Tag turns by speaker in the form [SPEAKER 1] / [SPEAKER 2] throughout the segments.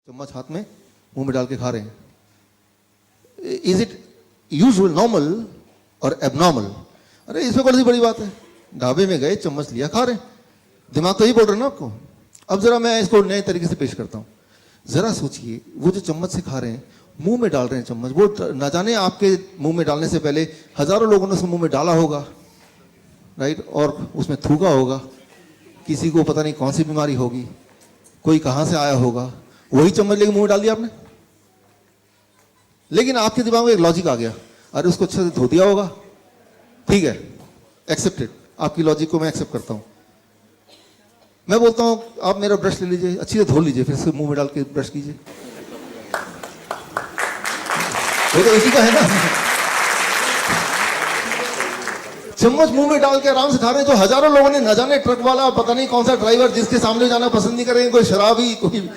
[SPEAKER 1] चम्मच हाथ में मुंह में डाल के खा रहे हैं. इज इट यूजुअल, नॉर्मल और एबनॉर्मल? अरे इसमें कौन सी बड़ी बात है? ढाबे में गए, चम्मच लिया, खा रहे हैं. दिमाग तो यही बोल रहे हैं ना आपको. अब जरा मैं इसको नए तरीके से पेश करता हूँ. जरा सोचिए, वो जो चम्मच से खा रहे हैं, मुंह में डाल रहे हैं चम्मच, वो ना जाने आपके मुंह में डालने से पहले हजारों लोगों ने उसको मुंह में डाला होगा, राइट, और उसमें थूका होगा. किसी को पता नहीं कौन सी बीमारी होगी, कोई कहाँ से आया होगा, वही चम्मच लेके मुंह में डाल दिया आपने. लेकिन आपके दिमाग में एक लॉजिक आ गया, अरे उसको अच्छे से धो दिया होगा. ठीक है, एक्सेप्टेड. आपकी लॉजिक को मैं एक्सेप्ट करता हूं. मैं बोलता हूं आप मेरा ब्रश ले लीजिए, अच्छी से धो लीजिए, फिर से मुंह में डाल के ब्रश कीजिए. वो तो इसी का है ना. चम्मच मुंह में डाल के आराम से खा रहे हैं, जो हजारों लोगों ने, न जाने ट्रक वाला, पता नहीं कौन सा ड्राइवर, जिसके सामने जाना पसंद नहीं करेंगे, कोई शराबी, कोई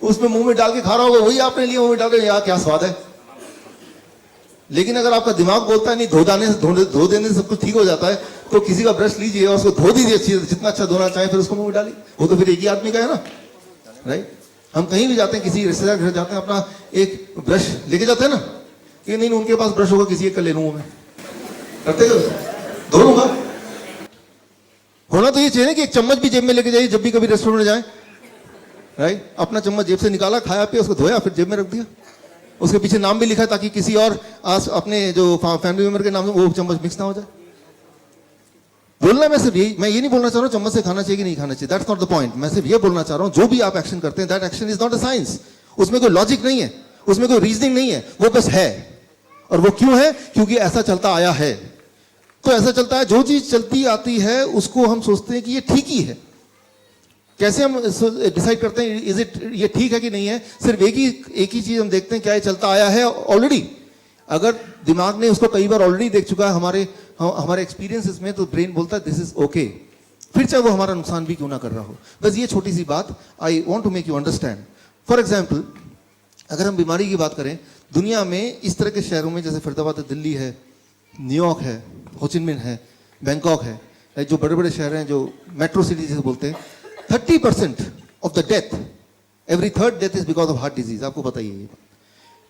[SPEAKER 1] उसमें मुंह में डाल के खा रहा होगा, वही आपने लिए मुंह में डाल के, यार क्या स्वाद है. लेकिन अगर आपका दिमाग बोलता है नहीं, धो देने से सब कुछ ठीक हो जाता है, तो किसी का ब्रश लीजिए और उसको धो दीजिए अच्छी, जितना अच्छा धोना चाहे, फिर उसको मुंह में डालिए. वो तो फिर एक ही आदमी का है ना, राइट. हम कहीं भी जाते हैं, किसी रिश्तेदार घर जाते हैं, अपना एक ब्रश लेके जाते हैं ना, कि नहीं उनके पास ब्रश होगा, किसी एक का ले लूंगा मैं. करते हो? धो लूंगा. होना तो ये चाहिए कि एक चम्मच भी जेब में लेके जाइए जब भी कभी रेस्टोरेंट में जाए, राइट. अपना चम्मच जेब से निकाला, खाया पिया, उसको धोया, फिर जेब में रख दिया. उसके पीछे नाम भी लिखा है ताकि किसी और अपने जो फैमिली मेंबर के नाम से वो चम्मच मिक्स ना हो जाए. बोलना मैं सिर्फ यही, मैं ये नहीं बोलना चाह रहा हूँ चम्मच से खाना चाहिए कि नहीं खाना चाहिए, दैट्स नॉट द पॉइंट. मैं सिर्फ ये बोलना चाह रहा हूँ, जो भी आप एक्शन करते हैं, that action is not a science. उसमें कोई लॉजिक नहीं है, उसमें कोई रीजनिंग नहीं है, वो बस है. और वो क्यों है? क्योंकि ऐसा चलता आया है. तो ऐसा चलता है, जो चीज चलती आती है उसको हम सोचते हैं कि ये ठीक ही है. कैसे हम डिसाइड करते हैं इज इट, ये ठीक है कि नहीं है? सिर्फ एक ही चीज हम देखते हैं, क्या ये चलता आया है ऑलरेडी. अगर दिमाग ने उसको कई बार ऑलरेडी देख चुका है हमारे एक्सपीरियंसेस में, तो ब्रेन बोलता है दिस इज ओके, फिर चाहे वो हमारा नुकसान भी क्यों ना कर रहा हो. बस ये छोटी सी बात I want to make you understand. For example, अगर हम बीमारी की बात करें, दुनिया में इस तरह के शहरों में, जैसे फरीदाबाद, दिल्ली है, न्यूयॉर्क है, होचिनमिन है, बैंकॉक है, जो बड़े बड़े शहर हैं, जो मेट्रो सिटी जिसे बोलते हैं, 30% of the death, every third death is because of heart disease. आपको पता ही है ये.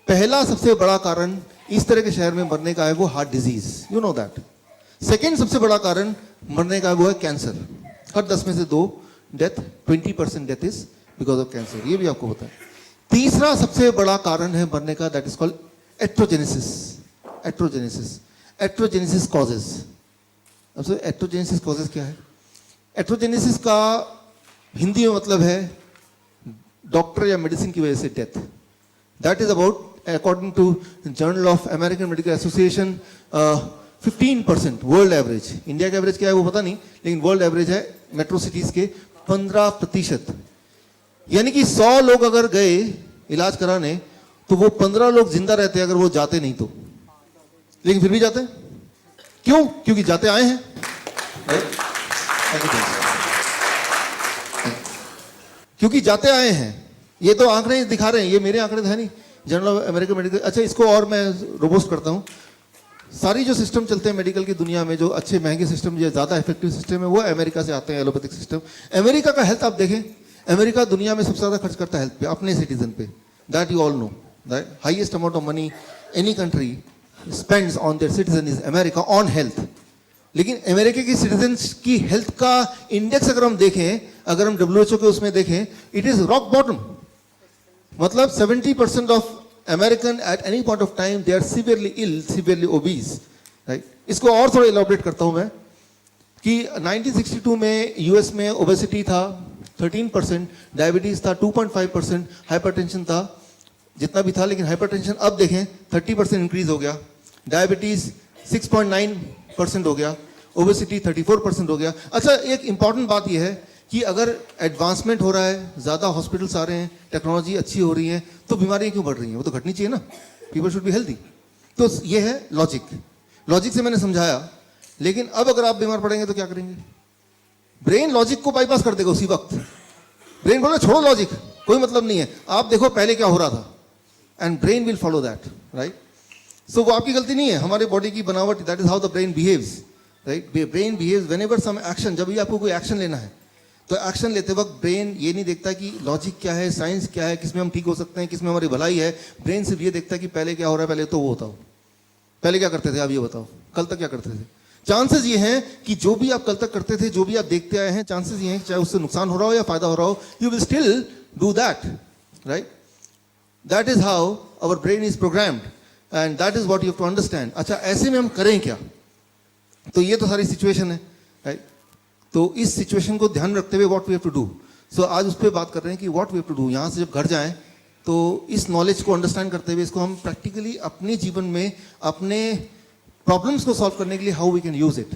[SPEAKER 1] पहला सबसे बड़ा कारण इस तरह के शहर में मरने का है वो heart disease, you know that. Second सबसे बड़ा कारण मरने का है वो है कैंसर. हर 10 में से 2 death, 20% death is because of cancer, ये भी आपको पता है. तीसरा सबसे बड़ा कारण है मरने का, दैट इज कॉल्ड एट्रोजेनेसिस. एट्रोजेनेसिस कॉजेज. अब एट्रोजेनेसिस कॉजेज क्या है? एट्रोजेनेसिस का हिंदी में मतलब है डॉक्टर या मेडिसिन की वजह से death. That is about, according to Journal of American Medical Association, 15%. World average, India का एवरेज क्या है वो पता नहीं, लेकिन वर्ल्ड एवरेज है मेट्रो सिटीज के 15%. यानी कि 100 लोग अगर गए इलाज कराने, तो वो 15 लोग जिंदा रहते अगर वो जाते नहीं तो. लेकिन फिर भी जाते हैं. क्यों? क्योंकि जाते आए हैं. क्योंकि जाते आए हैं. ये तो आंकड़े दिखा रहे हैं, ये मेरे आंकड़े है नहीं, जर्नल ऑफ अमेरिकन मेडिकल. अच्छा, इसको और मैं रोबोस्ट करता हूं. सारी जो सिस्टम चलते हैं मेडिकल की दुनिया में, जो अच्छे महंगे सिस्टम, जो ज्यादा इफेक्टिव सिस्टम है, वो अमेरिका से आते हैं, एलोपैथिक सिस्टम. अमेरिका का हेल्थ आप देखें, अमेरिका दुनिया में सबसे ज्यादा खर्च करता है हेल्थ पे, अपने सिटीजन पे. That you all know. That highest amount of money any country spends on their citizen is America on health. लेकिन अमेरिका की सिटीजन्स की हेल्थ का इंडेक्स अगर हम देखें, अगर हम WHO के उसमें देखें, इट इज रॉक बॉटम. मतलब 70% of American at any point of time they are severely ill, severely obese, right. इसको और थोड़ा इलैबोरेट करता हूं मैं, कि 1962 में यूएस में ओबेसिटी था 13%, डायबिटीज था 2.5%, हाइपरटेंशन था जितना भी था. लेकिन हाइपरटेंशन अब देखें 30% इंक्रीज हो गया, डायबिटीज 6.9% हो गया, ओबेसिटी 34% हो गया. अच्छा, एक इंपॉर्टेंट बात यह है कि अगर एडवांसमेंट हो रहा है, ज्यादा हॉस्पिटल्स आ रहे हैं, टेक्नोलॉजी अच्छी हो रही है, तो बीमारियां क्यों बढ़ रही हैं? वो तो घटनी चाहिए ना. People should be healthy. तो ये है लॉजिक. लॉजिक से मैंने समझाया. लेकिन अब अगर आप बीमार पड़ेंगे तो क्या करेंगे? ब्रेन लॉजिक को बाईपास कर देगा उसी वक्त. ब्रेन बोले छोड़ो लॉजिक, कोई मतलब नहीं है, आप देखो पहले क्या हो रहा था, and brain will follow that, right. So वो आपकी गलती नहीं है, हमारे बॉडी की बनावट, that is how the brain behaves, right. Brain behaves whenever some action, जब भी आपको कोई एक्शन लेना है, तो एक्शन लेते वक्त ब्रेन ये नहीं देखता कि लॉजिक क्या है, साइंस क्या है, किसमें हम ठीक हो सकते हैं, किसमें हमारी भलाई है। ब्रेन सिर्फ ये देखता है कि पहले क्या हो रहा है, पहले तो वो बताओ, पहले क्या करते थे आप ये बताओ, कल तक क्या करते थे। चांसेस ये हैं कि जो भी आप कल तक करते थे, जो भी आप देखते आए हैं, चांसेस ये हैं कि चाहे उससे नुकसान हो रहा हो या फायदा हो रहा हो, you will still do that, right. That is how our brain is programmed and that is what you have to understand. अच्छा, ऐसे में हम करें क्या? तो ये तो सारी सिचुएशन है, राइट। तो इस सिचुएशन को ध्यान रखते हुए what we have to do, so आज उस पर बात कर रहे हैं कि what we have to do. यहाँ से जब घर जाएं तो इस नॉलेज को अंडरस्टैंड करते हुए इसको हम प्रैक्टिकली अपने जीवन में अपने प्रॉब्लम्स को सॉल्व करने के लिए how we can use it.